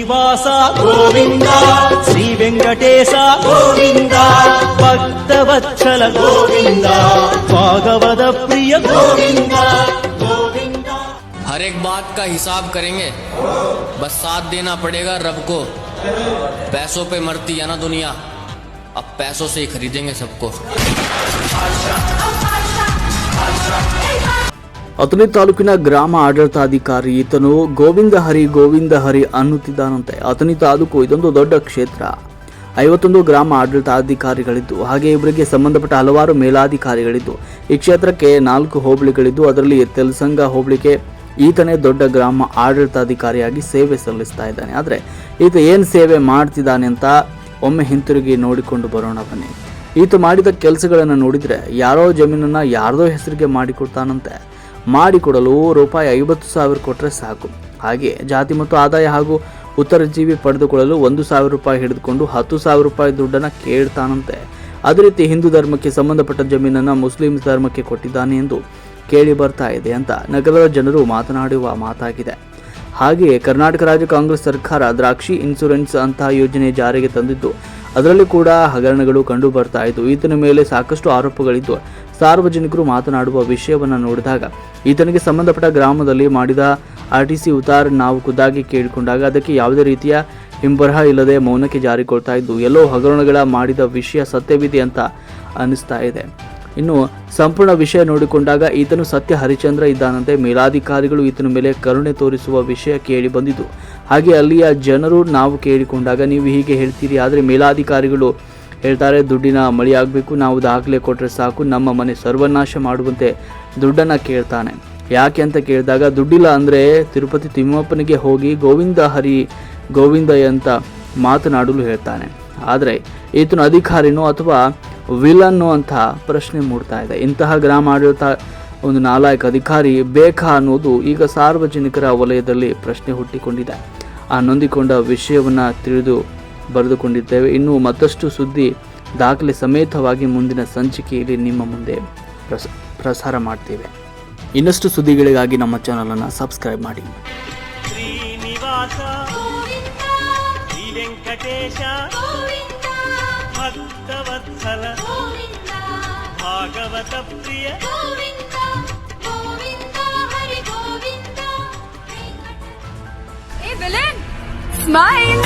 ಶ್ರೀನಿವಾಸ ಗೋವಿಂದ, ಶ್ರೀ ವೆಂಕಟೇಶ ಗೋವಿಂದ, ಭಕ್ತವತ್ಸಲ ಗೋವಿಂದ, ಭಾಗವತ ಪ್ರಿಯ ಗೋವಿಂದ ಗೋವಿಂದ. हर एक बात का हिसाब करेंगे, बस साथ देना पड़ेगा रब को. पैसों पे मरती है ना दुनिया, अब पैसों से ही खरीदेंगे सबको. ಅಥಣಿ ತಾಲೂಕಿನ ಗ್ರಾಮ ಆಡಳಿತಾಧಿಕಾರಿ ಈತನು ಗೋವಿಂದ ಹರಿ ಅನ್ನುತ್ತಿದ್ದಾನಂತೆ. ಅಥಣಿ ತಾಲೂಕು ಇದೊಂದು ದೊಡ್ಡ ಕ್ಷೇತ್ರ, 51 ಗ್ರಾಮ ಆಡಳಿತಾಧಿಕಾರಿಗಳಿದ್ದು, ಹಾಗೆ ಇವರಿಗೆ ಸಂಬಂಧಪಟ್ಟ ಹಲವಾರು ಮೇಲಾಧಿಕಾರಿಗಳಿದ್ದು, ಈ ಕ್ಷೇತ್ರಕ್ಕೆ 4 ಹೋಬಳಿಗಳಿದ್ದು, ಅದರಲ್ಲಿ ತೆಲಸಂಗ ಹೋಬಳಿಗೆ ಈತನೇ ದೊಡ್ಡ ಗ್ರಾಮ ಆಡಳಿತಾಧಿಕಾರಿಯಾಗಿ ಸೇವೆ ಸಲ್ಲಿಸ್ತಾ ಇದ್ದಾನೆ. ಆದರೆ ಈತ ಏನು ಸೇವೆ ಮಾಡ್ತಿದ್ದಾನೆ ಅಂತ ಒಮ್ಮೆ ಹಿಂತಿರುಗಿ ನೋಡಿಕೊಂಡು ಬರೋಣ ಬನ್ನಿ. ಈತ ಮಾಡಿದ ಕೆಲಸಗಳನ್ನು ನೋಡಿದರೆ ಯಾರೋ ಜಮೀನನ್ನು ಯಾರದೋ ಹೆಸರಿಗೆ ಮಾಡಿಕೊಡ್ತಾನಂತೆ. ಮಾಡಿಕೊಡಲು ರೂಪಾಯಿ 50,000 ಕೊಟ್ಟರೆ ಸಾಕು. ಹಾಗೆ ಜಾತಿ ಮತ್ತು ಆದಾಯ ಹಾಗೂ ಉತ್ತರಜೀವಿ ಪಡೆದುಕೊಳ್ಳಲು 1,000 ರೂಪಾಯಿ ಹಿಡಿದುಕೊಂಡು 10,000 ರೂಪಾಯಿ ದುಡ್ಡನ್ನು ಕೇಳ್ತಾನಂತೆ. ಅದೇ ರೀತಿ ಹಿಂದೂ ಧರ್ಮಕ್ಕೆ ಸಂಬಂಧಪಟ್ಟ ಜಮೀನನ್ನು ಮುಸ್ಲಿಂ ಧರ್ಮಕ್ಕೆ ಕೊಟ್ಟಿದ್ದಾನೆ ಎಂದು ಕೇಳಿ ಬರ್ತಾ ಇದೆ ಅಂತ ನಗರದ ಜನರು ಮಾತನಾಡುವ ಮಾತಾಗಿದೆ. ಹಾಗೆಯೇ ಕರ್ನಾಟಕ ರಾಜ್ಯ ಕಾಂಗ್ರೆಸ್ ಸರ್ಕಾರ ದ್ರಾಕ್ಷಿ ಇನ್ಶೂರೆನ್ಸ್ ಅಂತಹ ಯೋಜನೆ ಜಾರಿಗೆ ತಂದಿದ್ದು, ಅದರಲ್ಲಿ ಕೂಡ ಹಗರಣಗಳು ಕಂಡು ಬರ್ತಾ ಇದ್ದು, ಈತನ ಮೇಲೆ ಸಾಕಷ್ಟು ಆರೋಪಗಳಿದ್ದು, ಸಾರ್ವಜನಿಕರು ಮಾತನಾಡುವ ವಿಷಯವನ್ನು ನೋಡಿದಾಗ ಈತನಿಗೆ ಸಂಬಂಧಪಟ್ಟ ಗ್ರಾಮದಲ್ಲಿ ಮಾಡಿದ RTC ಉತ್ತಾರ ನಾವು ಖುದ್ದಾಗಿ ಕೇಳಿಕೊಂಡಾಗ ಅದಕ್ಕೆ ಯಾವುದೇ ರೀತಿಯ ಹಿಂಬರಹ ಇಲ್ಲದೆ ಮೌನಕ್ಕೆ ಜಾರಿಕೊಳ್ತಾ ಇದ್ದು, ಎಲ್ಲೋ ಹಗರಣಗಳ ಮಾಡಿದ ವಿಷಯ ಸತ್ಯವಿದೆ ಅಂತ ಅನಿಸ್ತಾ ಇದೆ. ಇನ್ನು ಸಂಪೂರ್ಣ ವಿಷಯ ನೋಡಿಕೊಂಡಾಗ ಈತನು ಸತ್ಯ ಹರಿಚಂದ್ರ ಇದ್ದಾನಂತೆ. ಮೇಲಾಧಿಕಾರಿಗಳು ಈತನ ಮೇಲೆ ಕರುಣೆ ತೋರಿಸುವ ವಿಷಯ ಕೇಳಿ ಬಂದಿದ್ದು, ಹಾಗೆ ಅಲ್ಲಿಯ ಜನರು ನಾವು ಕೇಳಿಕೊಂಡಾಗ ನೀವು ಹೀಗೆ ಹೇಳ್ತೀರಿ, ಆದರೆ ಮೇಲಾಧಿಕಾರಿಗಳು ಹೇಳ್ತಾರೆ ದುಡ್ಡಿನ ಮಳೆಯಾಗಬೇಕು, ನಾವು ದಾಖಲೆ ಕೊಟ್ಟರೆ ಸಾಕು, ನಮ್ಮ ಮನೆ ಸರ್ವನಾಶ ಮಾಡುವಂತೆ ದುಡ್ಡನ್ನು ಕೇಳ್ತಾನೆ. ಯಾಕೆ ಅಂತ ಕೇಳಿದಾಗ ದುಡ್ಡಿಲ್ಲ ಅಂದರೆ ತಿರುಪತಿ ತಿಮ್ಮಪ್ಪನಿಗೆ ಹೋಗಿ ಗೋವಿಂದ ಅಂತ ಮಾತನಾಡಲು ಹೇಳ್ತಾನೆ. ಆದರೆ ಈತನು ಅಧಿಕಾರಿನೋ ಅಥವಾ ವಿಲನ್ನು ಅಂತ ಪ್ರಶ್ನೆ ಮೂಡ್ತಾ ಇದೆ. ಇಂತಹ ಗ್ರಾಮ ಆಡಳಿತ ಒಂದು ನಾಲಾಯಕ ಅಧಿಕಾರಿ ಬೇಕಾ ಅನ್ನೋದು ಈಗ ಸಾರ್ವಜನಿಕರ ವಲಯದಲ್ಲಿ ಪ್ರಶ್ನೆ ಹುಟ್ಟಿಕೊಂಡಿದೆ. ಆ ನೊಂದಿಕೊಂಡ ವಿಷಯವನ್ನು ತಿಳಿದು ಬರೆದುಕೊಂಡಿದ್ದೇವೆ. ಇನ್ನು ಮತ್ತಷ್ಟು ಸುದ್ದಿ ದಾಖಲೆ ಸಮೇತವಾಗಿ ಮುಂದಿನ ಸಂಚಿಕೆಯಲ್ಲಿ ನಿಮ್ಮ ಮುಂದೆ ಪ್ರಸಾರ ಮಾಡ್ತೇವೆ. ಇನ್ನಷ್ಟು ಸುದ್ದಿಗಳಿಗಾಗಿ ನಮ್ಮ ಚಾನಲನ್ನು ಸಬ್ಸ್ಕ್ರೈಬ್ ಮಾಡಿ. ಶ್ರೀನಿವಾಸ ಶ್ರೀ ವೆಂಕಟೇಶ ಭಕ್ತವತ್ಸಲ ಭಾಗವತ ಪ್ರಿಯ Hey villain, smile.